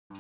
Good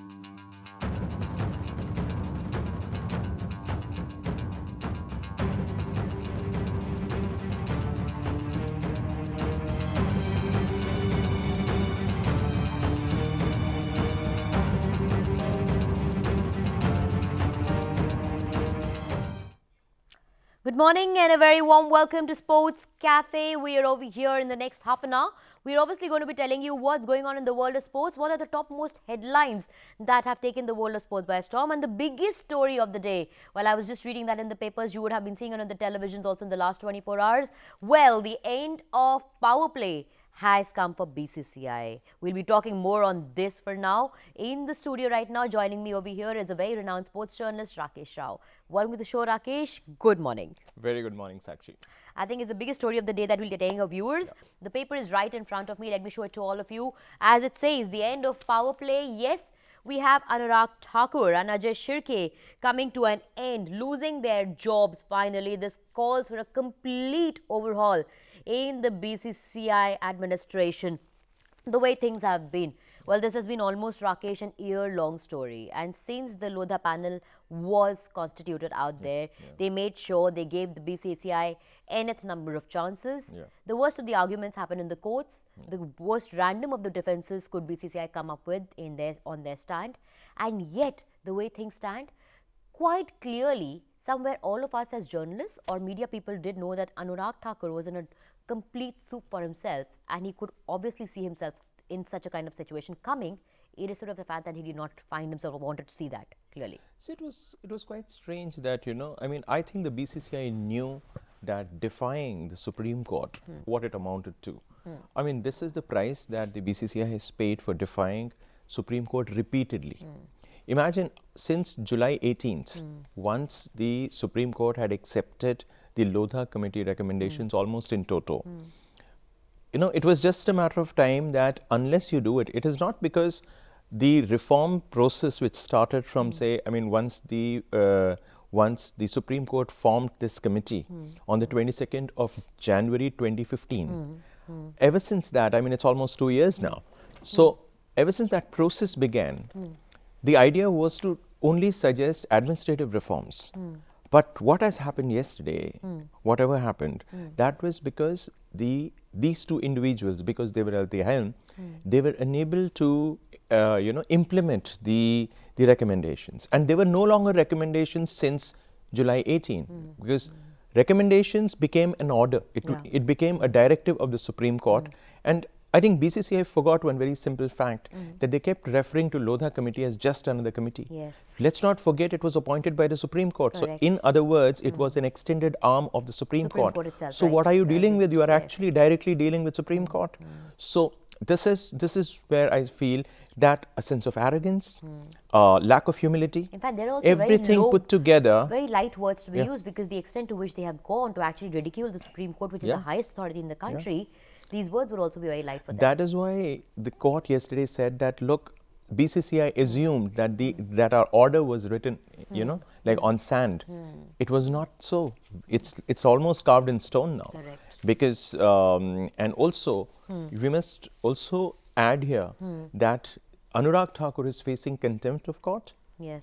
morning and a very warm welcome to Sports Cafe. We are over here in the next half an hour. We're obviously going to be telling you what's going on in the world of sports, what are the topmost headlines that have taken the world of sports by storm, and the biggest story of the day. Well, I was just reading that in the papers, you would have been seeing it on the televisions also in the last 24 hours. Well, the end of power play has come for BCCI. We'll be talking more on this for now. In the studio right now, joining me over here is a very renowned sports journalist, Rakesh Rao. Welcome to the show, Rakesh. Good morning. Very good morning, Sakshi. I think it's the biggest story of the day that we'll be telling our viewers. Yeah. The paper is right in front of me. Let me show it to all of you. As it says, the end of power play. Yes, we have Anurag Thakur and Ajay Shirke coming to an end, losing their jobs finally. This calls for a complete overhaul in the BCCI administration. The way things have been. Well, this has been almost, Rakesh, an year-long story. And since the Lodha panel was constituted out there, they made sure they gave the BCCI nth number of chances. The worst of the arguments happened in the courts. The most random of the defenses could BCCI come up with on their stand. And yet, the way things stand, quite clearly, somewhere all of us as journalists or media people did know that Anurag Thakur was in a complete soup for himself, and he could obviously see himself in such a kind of situation coming, irrespective of the fact that he did not find himself or wanted to see that clearly. So it was quite strange that, I think the BCCI knew that defying the Supreme Court, what it amounted to. I mean, this is the price that the BCCI has paid for defying Supreme Court repeatedly. Imagine, since July 18th, once the Supreme Court had accepted the Lodha committee recommendations almost in toto, it was just a matter of time that unless you do it, it is not because the reform process which started from once the Supreme Court formed this committee on the 22nd of January 2015, ever since that, it's almost 2 years now. So ever since that process began, the idea was to only suggest administrative reforms. But what has happened yesterday, whatever happened, that was because these two individuals, because they were at the helm, they were unable to implement the recommendations. And they were no longer recommendations since July 18, because recommendations became an order. It became a directive of the Supreme Court. And I think BCCI forgot one very simple fact, that they kept referring to Lodha committee as just another committee. Yes. Let's not forget it was appointed by the Supreme Court. Correct. So in other words, it was an extended arm of the Supreme Court. Itself, so right. what are you dealing with? You are actually directly dealing with Supreme Court. So this is where I feel that a sense of arrogance, lack of humility, in fact, they're also everything very low, put together. very light words to be used, because the extent to which they have gone to actually ridicule the Supreme Court, which is the highest authority in the country, these words would also be very light for them. That is why the court yesterday said that, look, BCCI assumed that our order was written, like on sand. It was not so. It's almost carved in stone now. Correct. Because and also we must also add here that Anurag Thakur is facing contempt of court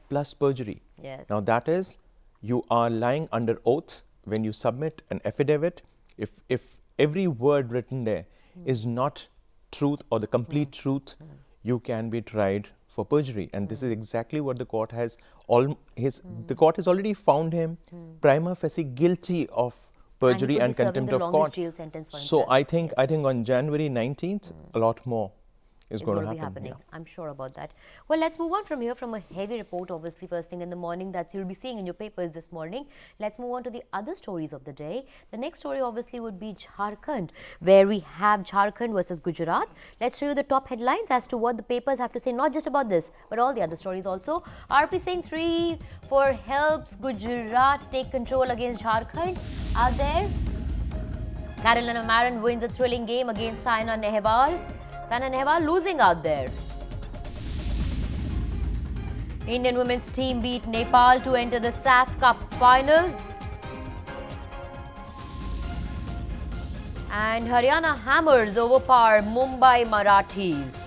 plus perjury. Yes. Now that is, you are lying under oath when you submit an affidavit. If every word written there is not truth or the complete truth, you can be tried for perjury. And this is exactly what the court has the court has already found him prima facie guilty of perjury and contempt of court. Jail sentence for so himself. I think on January 19th, a lot more is going to happen. I'm sure about that. Well, let's move on from here, from a heavy report, obviously, first thing in the morning that you'll be seeing in your papers this morning. Let's move on to the other stories of the day. The next story, obviously, would be Jharkhand, where we have Jharkhand versus Gujarat. Let's show you the top headlines as to what the papers have to say, not just about this, but all the other stories also. RP Singh 3-4 helps Gujarat take control against Jharkhand. Out there, Carolina Marin wins a thrilling game against Saina Nehwal. Saina Nehwal losing out there. Indian women's team beat Nepal to enter the SAF Cup final. And Haryana hammers overpower Mumbai Marathis.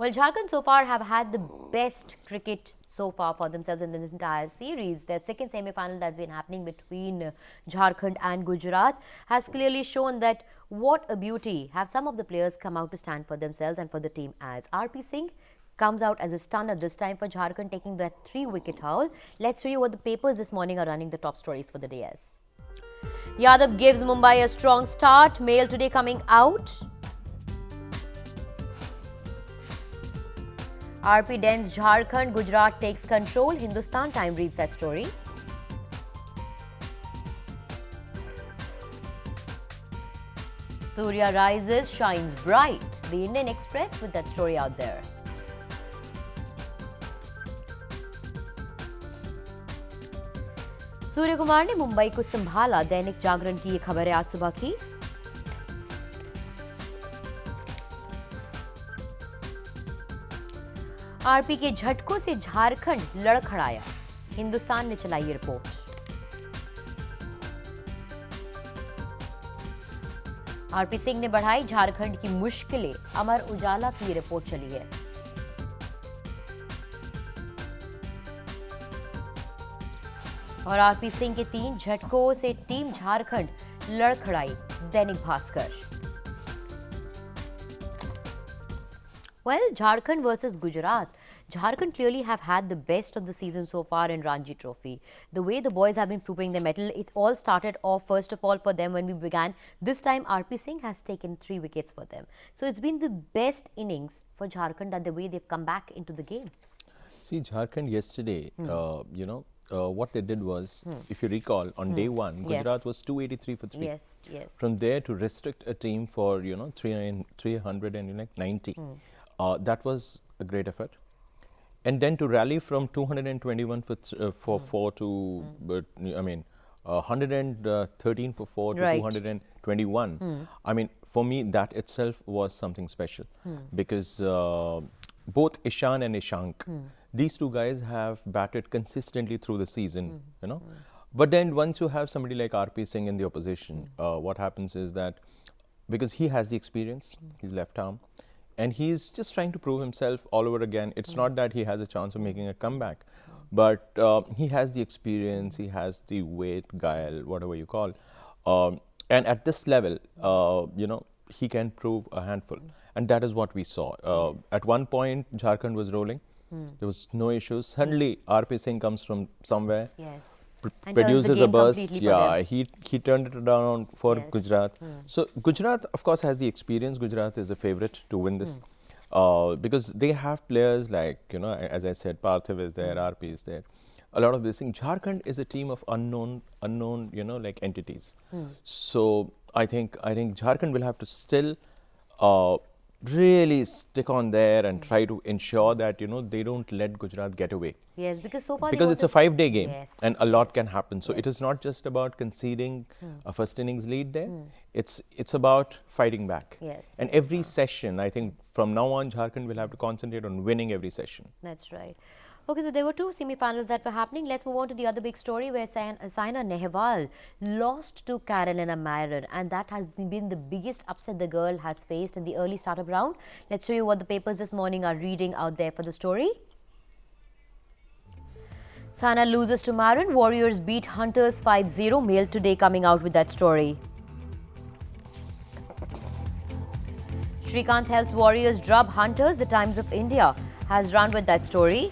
Well, Jharkhand so far have had the best cricket so far for themselves in this entire series. Their second semi-final that's been happening between Jharkhand and Gujarat has clearly shown that what a beauty have some of the players come out to stand for themselves and for the team as. RP Singh comes out as a stunner this time for Jharkhand, taking that 3-wicket haul. Let's show you what the papers this morning are running the top stories for the day as. Yadav gives Mumbai a strong start. Mail today coming out. RP dents Jharkhand, Gujarat takes control. Hindustan Time reads that story. Surya rises, shines bright. The Indian Express with that story out there. Surya Kumar ने मुंबई को संभाला, दैनिक जागरण की ये खबर है आज सुबह की। आरपी के झटकों से झारखंड लड़खड़ाया, हिंदुस्तान ने चलाई ये रिपोर्ट। आरपी सिंह ने बढ़ाई झारखंड की मुश्किलें, अमर उजाला की ये रिपोर्ट चली है। और आरपी सिंह के 3 झटकों से team Jharkhand लड़खड़ाई, Dainik Bhaskar. Well, Jharkhand versus Gujarat. Jharkhand clearly have had the best of the season so far in Ranji Trophy. The way the boys have been proving their mettle, it all started off first of all for them when we began. This time, RP Singh has taken 3 wickets for them. So it's been the best innings for Jharkhand, that the way they've come back into the game. See, Jharkhand yesterday, what they did was, if you recall, on day one, Gujarat was 283 for 3. Yes, yes. From there to restrict a team for 390, that was a great effort. And then to rally from 221 for 4 to, 113 for 4 to Right. 221. I mean, for me, that itself was something special because both Ishan and Ishank, these two guys have batted consistently through the season, But then once you have somebody like RP Singh in the opposition, what happens is that because he has the experience, he's left arm, and he's just trying to prove himself all over again. It's not that he has a chance of making a comeback, but he has the experience, he has the weight, guile, whatever you call. And at this level, he can prove a handful. And that is what we saw. At one point, Jharkhand was rolling. There was no issues. Suddenly, RP Singh comes from somewhere. Yes. And turns the Produces a game burst. completely for them. He turned it around for Yes. Gujarat. So Gujarat, of course, has the experience. Gujarat is a favorite to win this because they have players like as I said, Parthiv is there, RP is there. A lot of this thing. Jharkhand is a team of unknown, like entities. So I think Jharkhand will have to still really stick on there and try to ensure that they don't let Gujarat get away. Yes, because so far Because it's a 5-day game, Yes, and a lot yes, can happen. So it yes. is not just about conceding a first innings lead there. It's about fighting back. Yes, And yes, every session, I think from now on, Jharkhand will have to concentrate on winning every session. That's right. Okay, so there were 2 semi-finals that were happening. Let's move on to the other big story where Saina Nehwal lost to Carolina Marin, and that has been the biggest upset the girl has faced in the early startup round. Let's show you what the papers this morning are reading out there for the story. Saina loses to Marin. Warriors beat Hunters 5-0. Mail today coming out with that story. Srikanth helps Warriors drub Hunters. The Times of India has run with that story.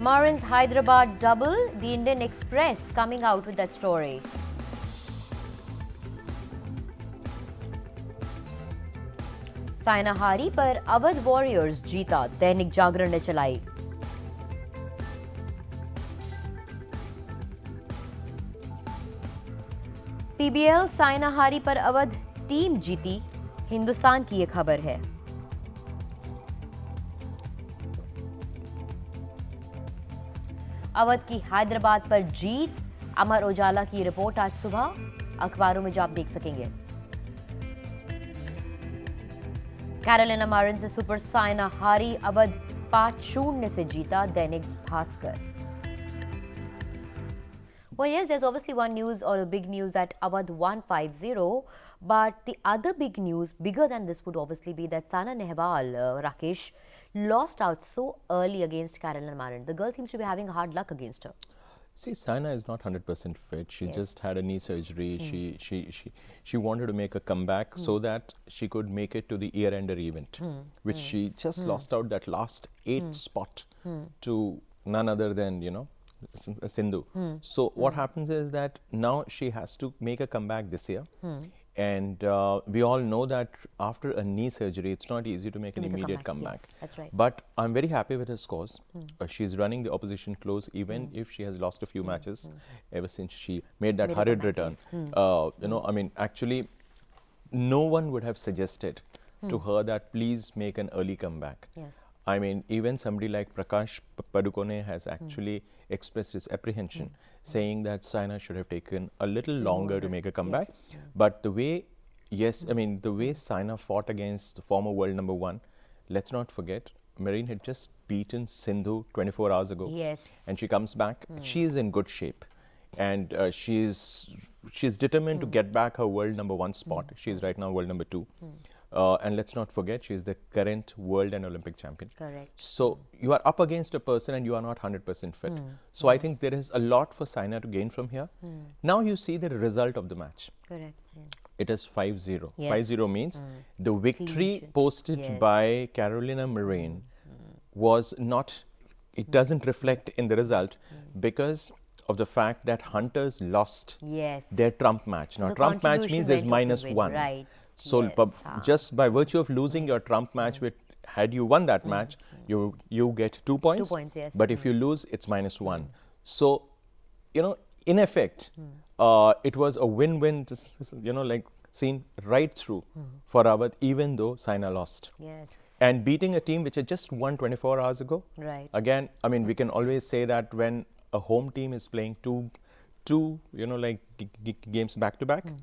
Marin's Hyderabad double. The Indian Express coming out with that story. Saina हारी पर Awadh warriors जीता, दैनिक जागरण ने चलाई। PBL Saina हारी पर Awadh team जीती, हिंदुस्तान की ये खबर है। अवध की हैदराबाद पर जीत, अमर उजाला की रिपोर्ट आज सुबह अखबारों में जो आप देख सकेंगे। कैरोलिना मारिन से सुपर साइना हारी, अवध 5-0 से जीता, Dainik Bhaskar. Well, yes, there's obviously one news or a big news that Awadh won 5-0. But the other big news, bigger than this, would obviously be that Saina Nehwal, Rakesh, lost out so early against Caroline Marin. The girl seems to be having hard luck against her. See, Saina is not 100% fit. She Yes. just had a knee surgery. She wanted to make a comeback so that she could make it to the year-ender event, which she just lost out that last 8th spot to none other than, you know, Sindhu. So what happens is that now she has to make a comeback this year. And we all know that after a knee surgery, it's not easy to make an Make a immediate comeback, comeback. yes, that's right. But I'm very happy with her scores. She's running the opposition close, even if she has lost a few matches ever since she made that Made a hurried comeback, return. yes. You know, I mean, actually, no one would have suggested to her that please make an early comeback. Yes. I mean, even somebody like Prakash Padukone has actually expressed his apprehension, saying that Saina should have taken a little longer to make a comeback. yes. But the way, yes, I mean, the way Saina fought against the former world number 1, let's not forget, Marine had just beaten Sindhu 24 hours ago. Yes. And she comes back, she is in good shape. And she's determined to get back her world number 1 spot. She is right now world number 2. And let's not forget, she is the current world and Olympic champion. Correct. So you are up against a person and you are not 100% fit. So I think there is a lot for Saina to gain from here. Now you see the result of the match. Correct. It is 5-0. Yes. 5-0 means the victory sheet. posted Yes. by Carolina Marin was not, it doesn't reflect in the result because of the fact that Hunters lost Yes. their trump match. Now, The trump match contribution means there's went off the win, -1. right. So Yes, just by virtue of losing your trump match, had you won that match, you get 2 points. 2 points, yes. But if you lose, it's -1. So, you know, in effect, it was a win-win, you know, like seen right through for Awadh, even though Saina lost. Yes. And beating a team which had just won 24 hours ago. Right. Again, I mean, we can always say that when a home team is playing two you know, like games back to back,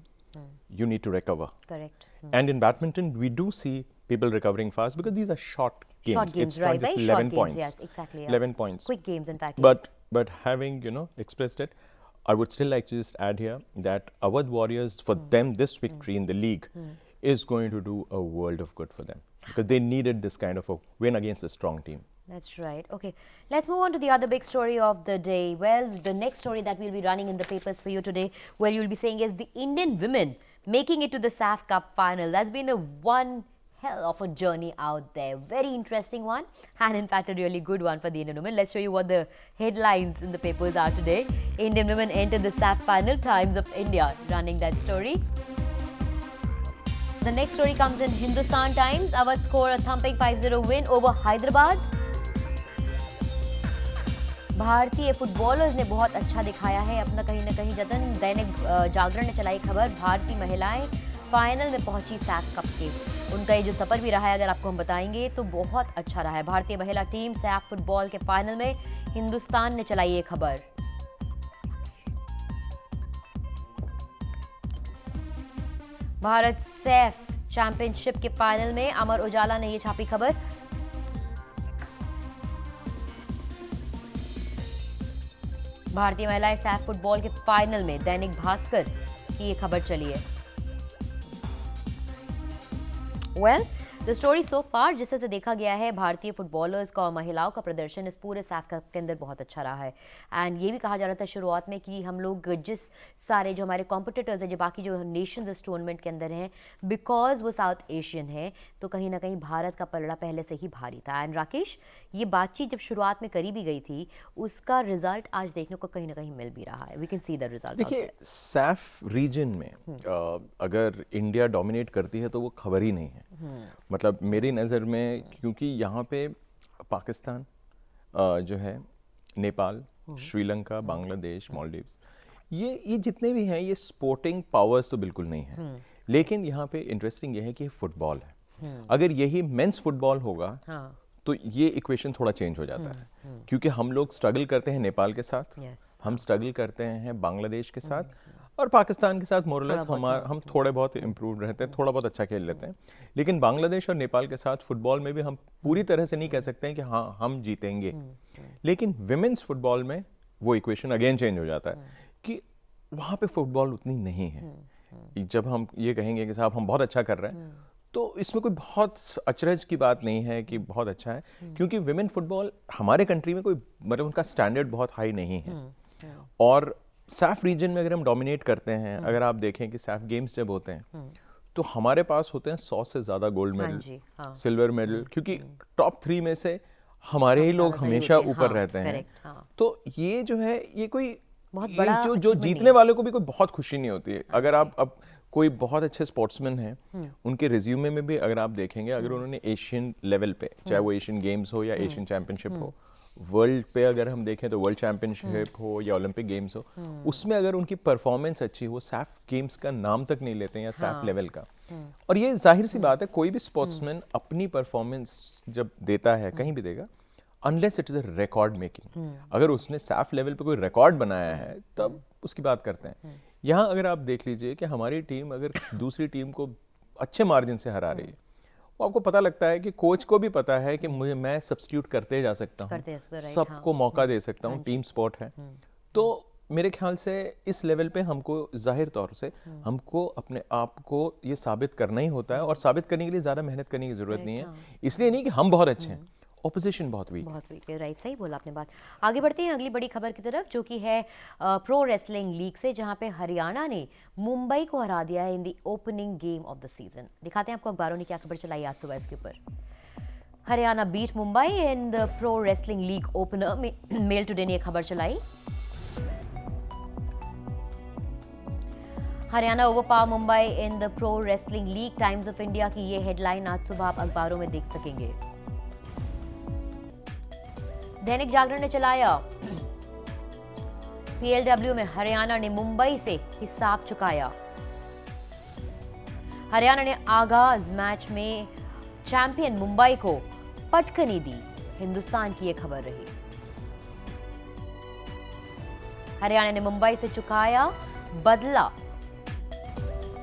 you need to recover. Correct. And in badminton, we do see people recovering fast because these are short games. Short games, it's right? not just Very 11 short points. games, yes, exactly. Yeah. 11 points. Quick games, in fact, But yes. but having, you know, expressed it, I would still like to just add here that Awadh Warriors, for them, this victory in the league is going to do a world of good for them because they needed this kind of a win against a strong team. That's right. Okay, let's move on to the other big story of the day. Well, the next story that we'll be running in the papers for you today, well, you'll be saying is the Indian women making it to the SAF Cup final. That's been a one hell of a journey out there. Very interesting one, and in fact a really good one for the Indian women. Let's show you what the headlines in the papers are today. Indian women enter the SAF final. Times of India running that story. The next story comes in Hindustan Times. Awadh score a thumping 5-0 win over Hyderabad. भारतीय footballers ने बहुत अच्छा दिखाया है अपना कहीं ना कहीं जतन। दैनिक जागरण ने चलाई खबर, भारतीय महिलाएं फाइनल में पहुंची सैफ कप के। उनका ये जो सफर भी रहा है, अगर आपको हम बताएंगे तो बहुत अच्छा रहा है। भारतीय महिला टीम सैफ फुटबॉल के फाइनल में, हिंदुस्तान ने चलाई ये खबर। भारत सैफ चैंपियनशिप के फाइनल में, अमर उजाला ने ये छापी खबर। भारतीय महिलाएं सैफ फुटबॉल के फाइनल में, दैनिक भास्कर की ये खबर चली है। Well, the story so far, जिस तरह से देखा गया है, भारतीय फुटबॉलर्स का और महिलाओं का प्रदर्शन इस पूरे सैफ कप के अंदर बहुत अच्छा रहा है। एंड ये भी कहा जा रहा था शुरुआत में कि हम लोग जिस सारे जो हमारे कॉम्पिटिटर्स हैं, जो बाकी जो नेशंस इस टूर्नामेंट के अंदर हैं, बिकॉज वो साउथ एशियन है, तो कहीं ना कहीं भारत का पलड़ा पहले से ही भारी था। एंड राकेश, ये बातचीत जब शुरुआत में करी भी गई थी, उसका रिजल्ट आज देखने को कहीं ना कहीं मिल भी रहा है। We can see the result. देखिए, सैफ रीजन में अगर इंडिया डोमिनेट करती है तो वो खबर ही नहीं है। मतलब मेरी नज़र में, क्योंकि यहाँ पे पाकिस्तान जो है, नेपाल, श्रीलंका, बांग्लादेश, मालदीव्स, ये जितने भी हैं, ये स्पोर्टिंग पावर्स तो बिल्कुल नहीं है। लेकिन यहाँ पे इंटरेस्टिंग ये है कि फुटबॉल है। अगर यही मेंस फुटबॉल होगा तो ये इक्वेशन थोड़ा चेंज हो जाता है, क्योंकि हम लोग स्ट्रगल करते हैं नेपाल के साथ, हम स्ट्रगल करते हैं बांग्लादेश के साथ, और पाकिस्तान के साथ मोरलेस हम थोड़े बहुत इम्प्रूव रहते हैं, थोड़ा बहुत अच्छा खेल लेते हैं। लेकिन बांग्लादेश और नेपाल के साथ फुटबॉल में भी हम पूरी तरह से नहीं कह सकते हैं कि हाँ हम जीतेंगे। लेकिन विमेंस फुटबॉल में वो इक्वेशन अगेन चेंज हो जाता है, कि वहाँ पे फुटबॉल उतनी नहीं है। जब हम ये कहेंगे कि साहब हम बहुत अच्छा कर रहे हैं, तो इसमें कोई बहुत अचरज की बात नहीं है कि बहुत अच्छा है, क्योंकि विमेन फुटबॉल हमारे कंट्री में कोई मतलब उनका स्टैंडर्ड बहुत हाई नहीं है। और सैफ रीजन में अगर हम डोमिनेट करते हैं, अगर आप देखें कि सैफ गेम्स जब होते हैं तो हमारे पास होते हैं 100 से ज़्यादा गोल्ड मेडल, सिल्वर मेडल, क्योंकि टॉप 3 में से हमारे ही लोग हमेशा ऊपर रहते हैं। तो ये जो है ये कोई बहुत बड़ा जो जीतने वाले को भी कोई बहुत खुशी नहीं होती है। अगर आप अब कोई बहुत अच्छे स्पोर्ट्समैन हैं, उनके रिज्यूमे में भी अगर आप देखेंगे, अगर उन्होंने एशियन लेवल पे, चाहे वो एशियन गेम्स हो या एशियन चैंपियनशिप हो, वर्ल्ड पे अगर हम देखें तो वर्ल्ड चैंपियनशिप हो या ओलंपिक गेम्स हो, उसमें अगर उनकी परफॉर्मेंस अच्छी हो, सैफ गेम्स का नाम तक नहीं लेते हैं या सैफ लेवल का। और ये जाहिर सी बात है, कोई भी स्पोर्ट्समैन अपनी परफॉर्मेंस जब देता है, कहीं भी देगा, unless it is a record making. अगर उसने सैफ लेवल पे कोई रिकॉर्ड बनाया है तब उसकी बात करते हैं। यहाँ अगर आप देख लीजिए कि हमारी टीम अगर दूसरी टीम को अच्छे मार्जिन से हरा रही है, वो आपको पता लगता है कि कोच को भी पता है कि मैं सब्स्टिट्यूट करते जा सकता हूँ, सबको मौका दे सकता हूँ, टीम स्पोर्ट है। तो मेरे ख्याल से इस लेवल पे हमको जाहिर तौर से हमको अपने आप को ये साबित करना ही होता है, और साबित करने के लिए ज़्यादा मेहनत करने की ज़रूरत नहीं है। इसलिए नहीं कि हम बहुत अच्छे हैं, ऑपोजिशन बहुत वीक है। राइट, सही बोला आपने बात। आगे बढ़ते हैं अगली बड़ी खबर की तरफ, जो कि है प्रो रेसलिंग लीग से, जहां पे हरियाणा ने मुंबई को हरा दिया है in the opening game of the season. दिखाते हैं आपको अखबारों ने क्या खबर चलाई आज सुबह इसके ऊपर। Haryana beat Mumbai in the Pro Wrestling League opener. Mail Today ने यह खबर चलाई। Haryana overpower Mumbai in the Pro Wrestling League. Times of India की ये हेडलाइन आज सुबह आप अखबारों में देख सकेंगे। दैनिक जागरण ने चलाया, पीएलडब्ल्यू में हरियाणा ने मुंबई से हिसाब चुकाया। हरियाणा ने आगाज मैच में चैंपियन मुंबई को पटकनी दी, हिंदुस्तान की यह खबर रही। हरियाणा ने मुंबई से चुकाया बदला,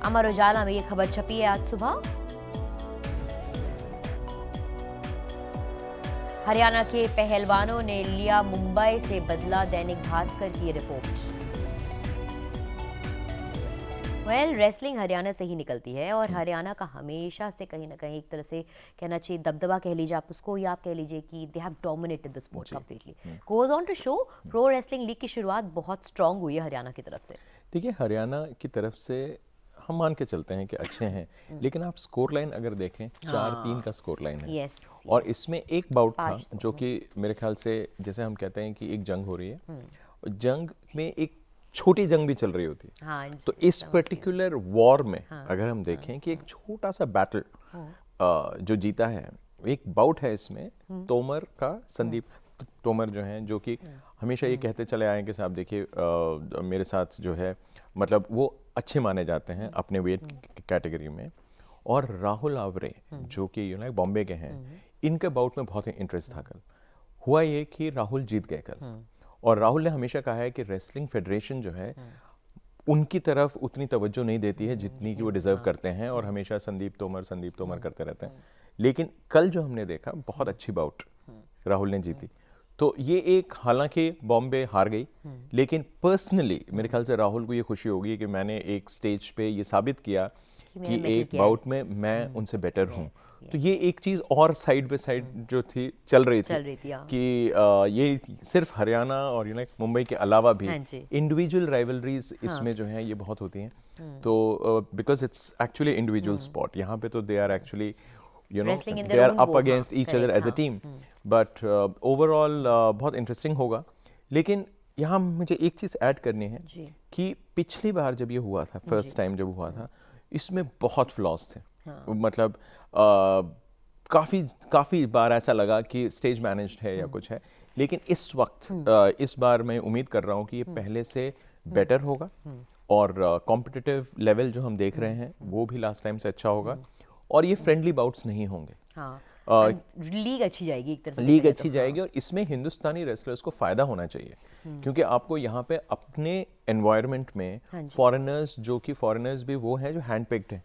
अमर उजाला में यह खबर छपी है आज सुबह। हरियाणा के पहलवानों ने लिया मुंबई से बदला, दैनिक भास्कर की रिपोर्ट। रेसलिंग हरियाणा से ही निकलती है, और हरियाणा का हमेशा से कहीं ना कहीं एक तरह से कहना चाहिए दबदबा कह लीजिए आप उसको, या आप कह लीजिए कि they have dominated the sport completely. Goes on to show Pro Wrestling League की शुरुआत बहुत स्ट्रांग हुई है हरियाणा की तरफ से। देखिए, हरियाणा की तरफ से हम मान के चलते हैं कि अच्छे हैं, लेकिन आप स्कोर लाइन अगर देखें, 4-3 का स्कोर लाइन है। और इसमें एक बाउट था जो कि मेरे ख्याल से, जैसे हम कहते हैं कि एक जंग हो रही है, जंग में एक छोटी जंग भी चल रही होती है। तो इस पर्टिकुलर वॉर में अगर हम देखें कि एक छोटा सा बैटल जो जीता है, एक बाउट है इसमें तोमर का, संदीप तोमर जो हैं, जो कि हमेशा ये कहते चले आए कि साहब देखिए मेरे साथ जो है, मतलब वो अच्छे माने जाते हैं अपने वेट कैटेगरी में। और राहुल आवरे जो कि बॉम्बे के हैं, इनके बाउट में बहुत ही इंटरेस्ट था। कल हुआ ये कि राहुल जीत गए कल, और राहुल ने हमेशा कहा है कि रेसलिंग फेडरेशन जो है उनकी तरफ उतनी तवज्जो नहीं देती है जितनी कि वो डिजर्व करते हैं, और हमेशा संदीप तोमर करते रहते हैं। लेकिन कल जो हमने देखा, बहुत अच्छी बाउट राहुल ने जीती। तो ये एक, हालांकि बॉम्बे हार गई, लेकिन पर्सनली मेरे ख्याल से राहुल को ये खुशी होगी कि मैंने एक स्टेज पे ये साबित किया कि एक बाउट में मैं उनसे बेटर हूँ। तो ये एक चीज़ और साइड बाय साइड जो थी चल रही थी कि ये सिर्फ हरियाणा और मुंबई के अलावा भी इंडिविजुअल राइवलरीज इसमें जो है ये बहुत होती हैं। तो because it's actually individual sport, यहाँ पे तो they are actually they are up against each other as a team, but overall बहुत इंटरेस्टिंग होगा। लेकिन यहाँ मुझे एक चीज़ ऐड करनी है कि पिछली बार जब ये हुआ था, फर्स्ट टाइम जब हुआ था, इसमें बहुत फ्लॉज थे। मतलब काफ़ी बार ऐसा लगा कि स्टेज मैनेज्ड है या कुछ है, लेकिन इस वक्त इस बार मैं उम्मीद कर रहा हूँ कि ये पहले से बेटर होगा, और कॉम्पिटिटिव लेवल जो हम देख रहे हैं वो भी लास्ट टाइम से अच्छा होगा, और ये फ्रेंडली बाउट्स नहीं होंगे। लीग अच्छी जाएगी, एक तरह से लीग अच्छी जाएगी, और इसमें हिंदुस्तानी रेसलर्स को फायदा होना चाहिए, क्योंकि आपको यहाँ पे अपने एनवायरनमेंट में फॉरेनर्स, जो कि फॉरेनर्स भी वो हैं जो हैंड पिक्ड हैं,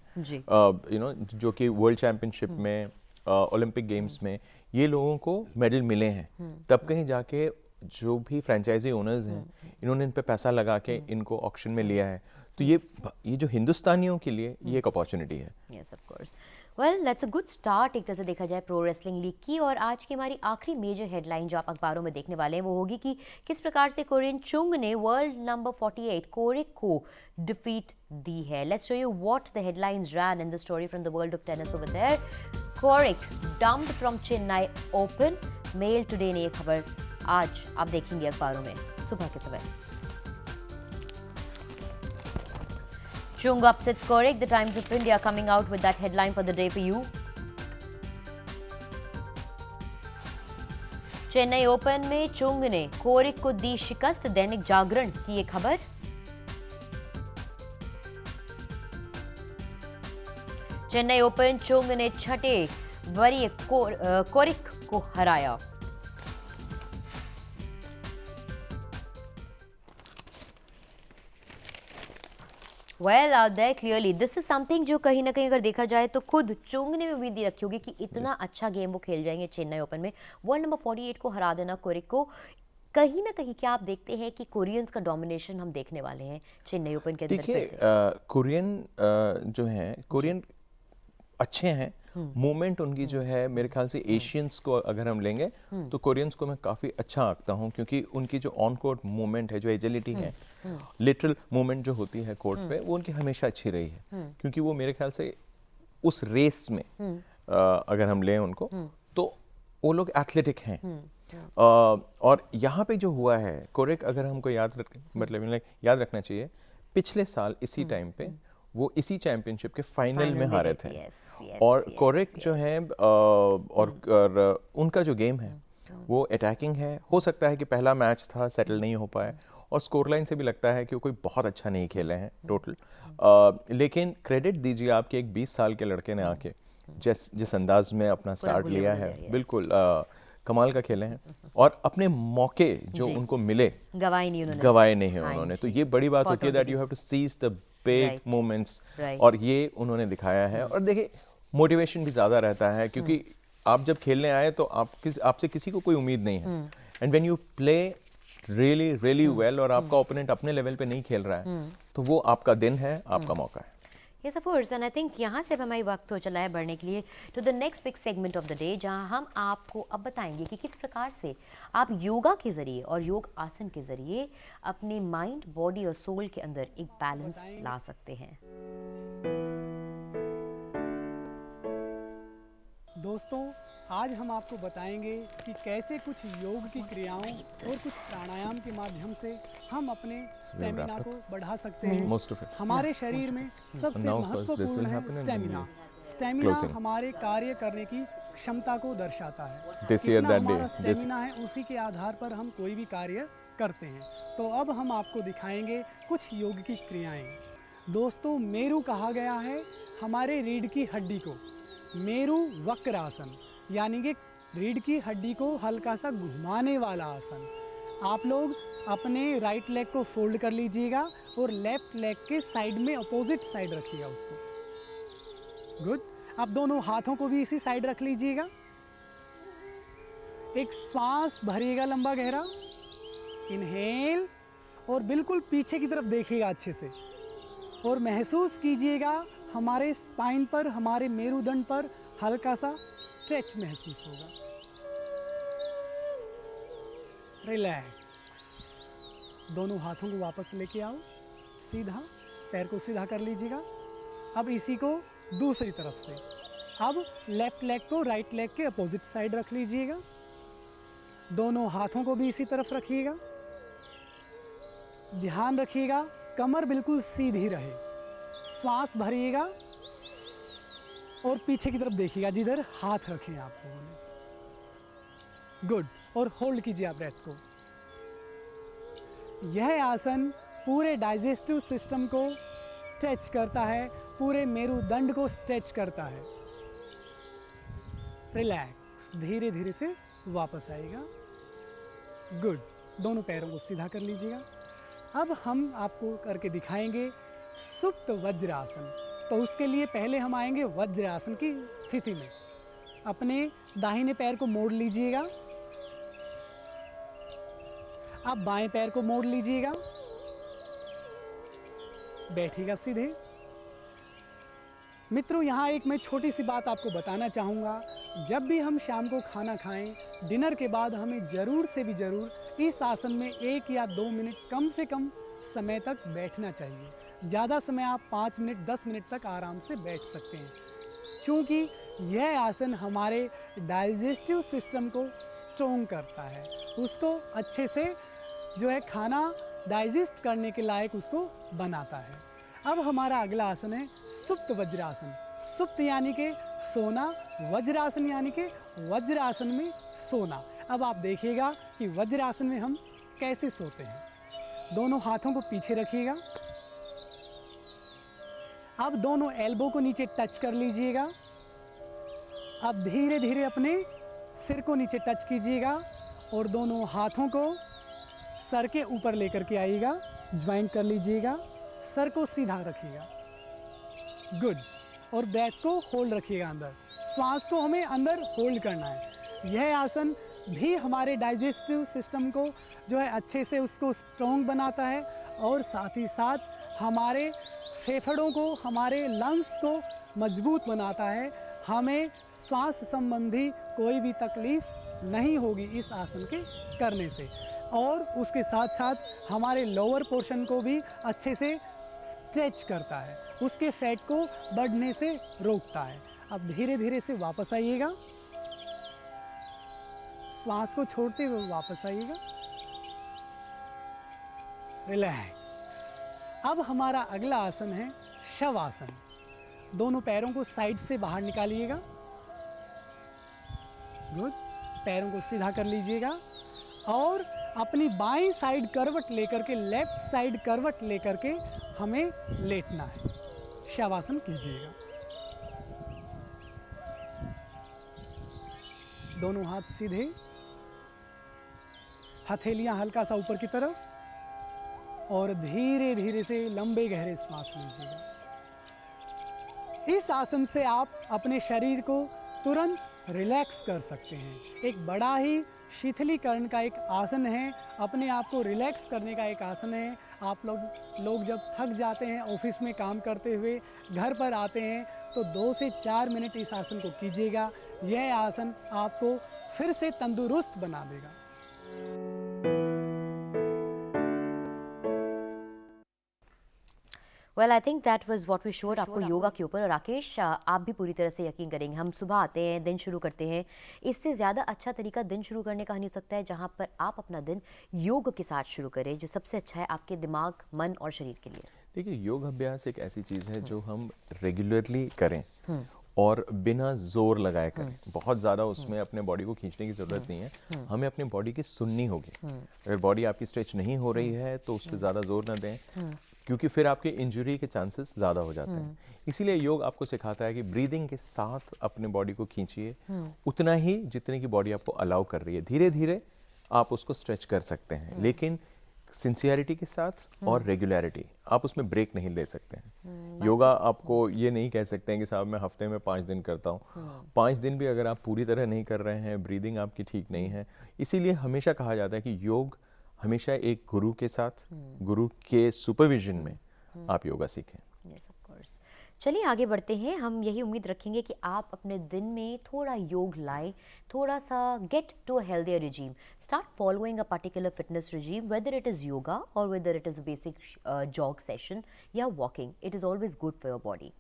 जो कि वर्ल्ड चैंपियनशिप में, ओलंपिक गेम्स में ये लोगों को मेडल मिले हैं, तब कहीं जाके जो भी फ्रेंचाइजी ओनर्स हैं, इन्होंने इन पे पैसा लगा के इनको ऑक्शन में लिया है, तो ये जो हिंदुस्तानियों के लिए ये एक अपॉर्चुनिटी है। Yes, of course. Well, that's a good start एक तरह से देखा जाए प्रो रेसलिंग लीग की। और आज की हमारी आखिरी मेजर हेडलाइन जो आप अखबारों में देखने वाले हैं वो होगी कि किस प्रकार से कोरियन चुंग ने वर्ल्ड नंबर 48 कोरिक को डिफीट दी है। Let's show you what the headlines ran in the story from the world of tennis over there. Coric dumped from Chennai Open. Mail Today ने ये खबर आज आप देखेंगे अखबारों में सुबह के समय। Chung upsets Korik. The Times of India coming out with that headline for the day for you. Chennai open में चुंग ने कोरिक को दी शिकस्त। दैनिक जागरण की ये खबर। चेन्नई ओपन चुंग ने छठे वरीय कोरिक को हराया। Well out there clearly this is something जो कहीं ना कहीं अगर देखा जाए तो खुद चुंग ने भी उम्मीद नहीं रखी होगी कि इतना अच्छा गेम वो खेल जाएंगे चेन्नई ओपन में। वर्ल्ड नंबर 48 को हरा देना कोरिक को, कहीं ना कहीं क्या आप देखते हैं कि कोरियंस का डोमिनेशन हम देखने वाले हैं चेन्नई ओपन के अंदर फिर से? कोरियन जो हैं, कोरियन अच्छे हैं, मूवमेंट उनकी जो है मेरे ख्याल से एशियंस को अगर हम लेंगे तो कोरियंस को मैं काफ़ी अच्छा आंकता हूं, क्योंकि उनकी जो ऑन कोर्ट मूवमेंट है, जो एजिलिटी है, लिटरल मूवमेंट जो होती है कोर्ट पे, वो उनकी हमेशा अच्छी रही है। क्योंकि वो मेरे ख्याल से उस रेस में अगर हम लें उनको तो वो लोग एथलेटिक हैं। और यहाँ पे जो हुआ है कोरिक, अगर हमको याद रखना चाहिए, पिछले साल इसी टाइम पे वो इसी चैंपियनशिप के फाइनल में हारे थे। और कोरिक जो है और उनका जो गेम है वो अटैकिंग है। हो सकता है कि पहला मैच था, सेटल नहीं हो पाया, और स्कोर लाइन से भी लगता है कि वो कोई बहुत अच्छा नहीं खेले हैं टोटल। लेकिन क्रेडिट दीजिए आपके एक 20 साल के लड़के ने आके जिस अंदाज में अपना स्टार्ट लिया है, बिल्कुल कमाल का खेले हैं। और अपने मौके जो उनको मिले गवाए नहीं उन्होंने। तो ये बड़ी बात होती है that you have to seize the big moments, और ये उन्होंने दिखाया है। और देखिए मोटिवेशन भी ज़्यादा रहता है, क्योंकि आप जब खेलने आए तो आपसे किसी को कोई उम्मीद नहीं है। And when you play really well और आपका ओपोनेंट अपने लेवल पे नहीं खेल रहा है, तो वो आपका दिन है, आपका मौका है। Yes, of course, and I think यहाँ से हमारी वक्त हो चला है बढ़ने के लिए to the next big segment of the day, जहाँ हम आपको अब बताएंगे कि किस प्रकार से आप योगा के ज़रिए और योग आसन के ज़रिए अपने माइंड, बॉडी और सोल के अंदर एक बैलेंस ला सकते हैं। दोस्तों, आज हम आपको बताएंगे कि कैसे कुछ योग की क्रियाओं और कुछ प्राणायाम के माध्यम से हम अपने स्टेमिना को बढ़ा सकते हैं। हमारे शरीर में सबसे महत्वपूर्ण है स्टेमिना। स्टेमिना हमारे कार्य करने की क्षमता को दर्शाता है। कितना हमारा स्टेमिना है, उसी के आधार पर हम कोई भी कार्य करते हैं। तो अब हम आपको दिखाएंगे कुछ योग की क्रियाएं। दोस्तों, मेरु कहा गया है हमारे रीढ़ की हड्डी को। मेरु वक्र आसन, यानी कि रीढ़ की हड्डी को हल्का सा घुमाने वाला आसन। आप लोग अपने राइट लेग को फोल्ड कर लीजिएगा और लेफ्ट लेग के साइड में अपोजिट साइड रखिएगा उसको। गुड। अब दोनों हाथों को भी इसी साइड रख लीजिएगा। एक श्वास भरिएगा लंबा गहरा, इनहेल, और बिल्कुल पीछे की तरफ देखिएगा अच्छे से, और महसूस कीजिएगा हमारे स्पाइन पर, हमारे मेरुदंड पर हल्का सा स्ट्रेच महसूस होगा। रिलैक्स। दोनों हाथों को वापस लेके आओ, सीधा पैर को सीधा कर लीजिएगा। अब इसी को दूसरी तरफ से, अब लेफ्ट लेग को राइट लेग के अपोजिट साइड रख लीजिएगा। दोनों हाथों को भी इसी तरफ रखिएगा। ध्यान रखिएगा कमर बिल्कुल सीधी रहे। श्वास भरिएगा और पीछे की तरफ देखिएगा जिधर हाथ रखे आप लोगों ने। गुड। और होल्ड कीजिए आप ब्रेथ को। यह आसन पूरे डाइजेस्टिव सिस्टम को स्ट्रेच करता है, पूरे मेरुदंड को स्ट्रेच करता है। रिलैक्स। धीरे धीरे से वापस आएगा। गुड। दोनों पैरों को सीधा कर लीजिएगा। अब हम आपको करके दिखाएंगे सुप्त वज्रासन। तो उसके लिए पहले हम आएंगे वज्रासन की स्थिति में। अपने दाहिने पैर को मोड़ लीजिएगा, अब बाएं पैर को मोड़ लीजिएगा, बैठिएगा सीधे। मित्रों, यहाँ एक मैं छोटी सी बात आपको बताना चाहूँगा। जब भी हम शाम को खाना खाएं, डिनर के बाद हमें ज़रूर से भी ज़रूर इस आसन में 1 या 2 मिनट कम से कम समय तक बैठना चाहिए। ज़्यादा समय आप 5 मिनट 10 मिनट तक आराम से बैठ सकते हैं, क्योंकि यह आसन हमारे डाइजेस्टिव सिस्टम को स्ट्रॉन्ग करता है, उसको अच्छे से जो है खाना डाइजेस्ट करने के लायक उसको बनाता है। अब हमारा अगला आसन है सुप्त वज्रासन। सुप्त यानी कि सोना, वज्रासन यानी कि वज्रासन में सोना। अब आप देखिएगा कि वज्रासन में हम कैसे सोते हैं। दोनों हाथों को पीछे रखिएगा। अब दोनों एल्बो को नीचे टच कर लीजिएगा। अब धीरे धीरे अपने सिर को नीचे टच कीजिएगा और दोनों हाथों को सर के ऊपर लेकर के आइएगा, ज्वाइंट कर लीजिएगा। सर को सीधा रखिएगा, गुड। और ब्रेथ को होल्ड रखिएगा अंदर, श्वास को हमें अंदर होल्ड करना है। यह आसन भी हमारे डाइजेस्टिव सिस्टम को जो है अच्छे से उसको स्ट्रॉन्ग बनाता है और साथ ही साथ हमारे फेफड़ों को, हमारे लंग्स को मजबूत बनाता है। हमें श्वास संबंधी कोई भी तकलीफ नहीं होगी इस आसन के करने से, और उसके साथ साथ हमारे लोअर पोर्शन को भी अच्छे से स्ट्रेच करता है, उसके फैट को बढ़ने से रोकता है। अब धीरे धीरे से वापस आइएगा, श्वास को छोड़ते हुए वापस आइएगा, रिलैक्स। अब हमारा अगला आसन है शवासन। दोनों पैरों को साइड से बाहर निकालिएगा, गुड। पैरों को सीधा कर लीजिएगा और अपनी बाईं साइड करवट लेकर के, लेफ्ट साइड करवट लेकर के हमें लेटना है। शवासन कीजिएगा। दोनों हाथ सीधे, हथेलियां हल्का सा ऊपर की तरफ, और धीरे धीरे से लंबे गहरे सांस लीजिएगा। इस आसन से आप अपने शरीर को तुरंत रिलैक्स कर सकते हैं। एक बड़ा ही शीतलीकरण का एक आसन है, अपने आप को रिलैक्स करने का एक आसन है। आप लोग जब थक जाते हैं, ऑफिस में काम करते हुए घर पर आते हैं, तो 2 से 4 मिनट इस आसन को कीजिएगा। यह आसन आपको फिर से तंदुरुस्त बना देगा। Well I think that was what we showed आपको योगा के ऊपर। और राकेश, आप भी पूरी तरह से यकीन करेंगे, हम सुबह आते हैं, दिन शुरू करते हैं, इससे ज़्यादा अच्छा तरीका दिन शुरू करने का नहीं हो सकता है जहां पर आप अपना दिन योग के साथ शुरू करें, जो सबसे अच्छा है आपके दिमाग, मन और शरीर के लिए। देखिए, योग अभ्यास एक ऐसी चीज़ है जो हम रेगुलरली करें और बिना जोर लगाए करें। बहुत ज़्यादा उसमें अपने बॉडी को खींचने की ज़रूरत नहीं है, हमें अपनी बॉडी की सुननी होगी। अगर बॉडी आपकी स्ट्रेच नहीं हो रही है तो उस पर ज़्यादा जोर ना दें, क्योंकि फिर आपके इंजरी के चांसेस ज़्यादा हो जाते हैं। इसीलिए योग आपको सिखाता है कि ब्रीदिंग के साथ अपने बॉडी को खींचिए, उतना ही जितने की बॉडी आपको अलाउ कर रही है। धीरे धीरे आप उसको स्ट्रेच कर सकते हैं, लेकिन सिंसियरिटी के साथ और रेगुलरिटी, आप उसमें ब्रेक नहीं ले सकते हैं। योगा आपको ये नहीं कह सकते हैं कि साहब मैं हफ्ते में 5 दिन करता हूँ। 5 दिन भी अगर आप पूरी तरह नहीं कर रहे हैं, ब्रीदिंग आपकी ठीक नहीं है, इसीलिए हमेशा कहा जाता है कि योग हमेशा एक गुरु के साथ, गुरु के सुपरविजन में आप योगा सीखें। Yes, of course. चलिए आगे बढ़ते हैं। हम यही उम्मीद रखेंगे कि आप अपने दिन में थोड़ा योग लाएं, थोड़ा सा get to a healthier regime, start following a particular fitness regime, whether it is yoga और whether it is a basic jog session या walking, it is always good for your body.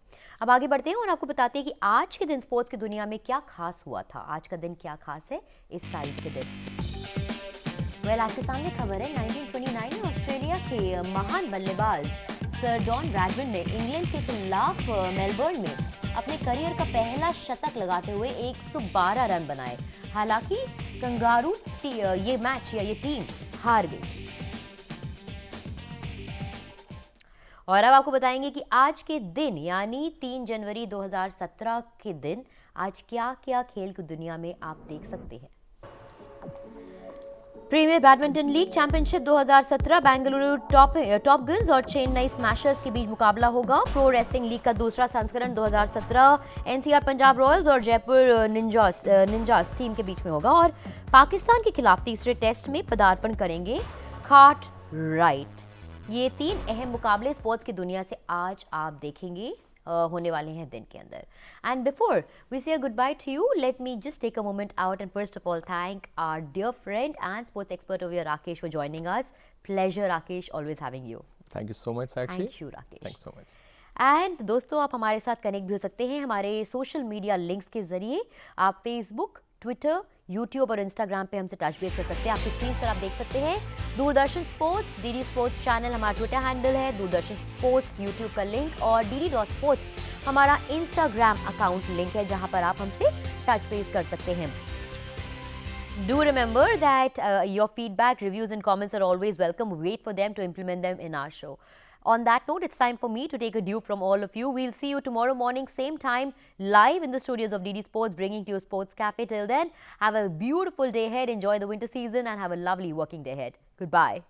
अब आगे बढ़ते हैं और आपको बताते हैं कि आज के दिन स्पोर्ट्स की दुनिया में क्या खास हुआ था। आज का दिन क्या खास है इस तारीख के दिन? वेल, आपके सामने खबर है 1929 में ऑस्ट्रेलिया के महान बल्लेबाज सर डॉन ब्रैडमैन ने इंग्लैंड के खिलाफ मेलबर्न में अपने करियर का पहला शतक लगाते हुए 112 रन बनाए। हालांकि कंगारू ये मैच या ये टीम हार गई। और अब आपको बताएंगे कि आज के दिन यानी 3 जनवरी 2017 के दिन आज क्या क्या खेल की दुनिया में आप देख सकते हैं। Premier Badminton League championship 2017 Bengaluru top girls और चेन्नई स्मैशर्स के बीच मुकाबला होगा। प्रो रेसलिंग लीग का दूसरा संस्करण 2017 एनसीआर पंजाब रॉयल्स और जयपुर निंजास टीम के बीच में होगा। और पाकिस्तान के खिलाफ तीसरे टेस्ट में पदार्पण करेंगे Cart Right. ये 3 अहम मुकाबले स्पोर्ट्स की दुनिया से आज आप देखेंगे होने वाले हैं दिन के अंदर. And before we say a goodbye to you, let me just take a moment out and first of all thank our dear friend and sports expert over here, Rakesh, for joining us. Pleasure, Rakesh, always having you. Thank you so much, Sakshi. Thank you, Rakesh. Thanks so much. And दोस्तों, आप हमारे साथ connect भी हो सकते हैं हमारे social media links के जरिए. आप फेसबुक, ट्विटर, यूट्यूब और इंस्टाग्राम पे हमसे टच बेस कर सकते हैं. आपकी स्क्रीन पर आप देख सकते हैं Doordarshan sports, DD sports channel हमारा ट्विटर हैंडल है, दूरदर्शन स्पोर्ट्स यूट्यूब का लिंक और dd.sports हमारा इंस्टाग्राम अकाउंट लिंक है जहां पर आप हमसे टच बेस कर सकते हैं. Do remember that your feedback, reviews and comments are always welcome. We wait for them to implement them in our show. On that note, it's time for me to take adieu from all of you. We'll see you tomorrow morning, same time, live in the studios of DD Sports, bringing to you Sports Cafe. Till then, have a beautiful day ahead. Enjoy the winter season and have a lovely working day ahead. Goodbye.